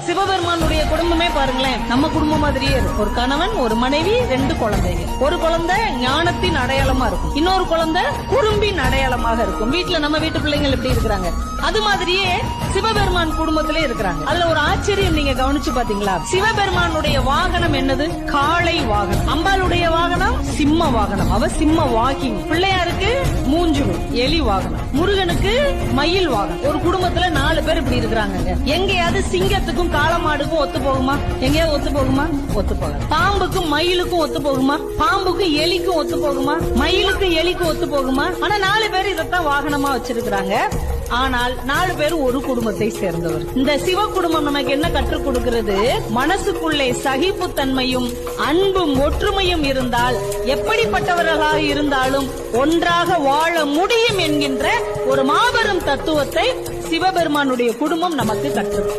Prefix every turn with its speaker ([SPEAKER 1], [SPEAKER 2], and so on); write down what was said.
[SPEAKER 1] சிவபெருமானுடைய குடும்பமே பாருங்களேன், நம்ம குடும்பம் மாதிரியே இருக்கும். ஒரு கணவன், ஒரு மனைவி, 2 குழந்தைங்க. ஒரு குழந்தை ஞானத்தின் அடையாளமா இருக்கும், இன்னொரு குழந்தை குறும்பின் அடையாளமாக இருக்கும். வீட்டுல நம்ம வீட்டு பிள்ளைங்கள் எப்படி இருக்கிறாங்க, அது மாதிரியே சிவபெருமான் குடும்பத்திலே இருக்கிறாங்க. அதுல ஒரு ஆச்சரியம் நீங்க கவனிச்சு பாத்தீங்களா? சிவபெருமானுடைய வாகனம் என்னது? காளை வாகனம். அம்பாளுடைய வாகனம் சிம்ம வாகனம், அவ சிம்ம வாக்கிங். பிள்ளையாருக்கு மூஞ்சுரு எலி வாகனம், முருகனுக்கு மயில் வாகனம். ஒரு குடும்பத்துல 4 பேர் இப்படி இருக்கிறாங்க. எங்கேயாவது சிங்கத்துக்கும் காளமாடுக்கும் ஒத்து போகுமா? எங்கேயாவது ஒத்து போகுமா? ஒத்து போக. பாம்புக்கும் மயிலுக்கும் ஒத்து போகுமா? பாம்புக்கும் எலிக்கும் ஒத்து போகுமா? மயிலுக்கும் எலிக்கும் ஒத்து போகுமா? ஆனா 4 பேர் இதைத்தான் வாகனமா வச்சிருக்கிறாங்க. ஆனால் 4 பேரும் ஒரு குடும்பத்தை சேர்ந்தவர். இந்த சிவ குடும்பம் நமக்கு என்ன கற்றுக் கொடுக்கிறது? மனசுக்குள்ளே சகிப்புத்தன்மையும் அன்பும் ஒற்றுமையும் இருந்தால் எப்படிப்பட்டவர்களாக இருந்தாலும் ஒன்றாக வாழ முடியும் என்கின்ற ஒரு மாபெரும் தத்துவத்தை சிவபெருமானுடைய குடும்பம் நமக்கு கற்றுக்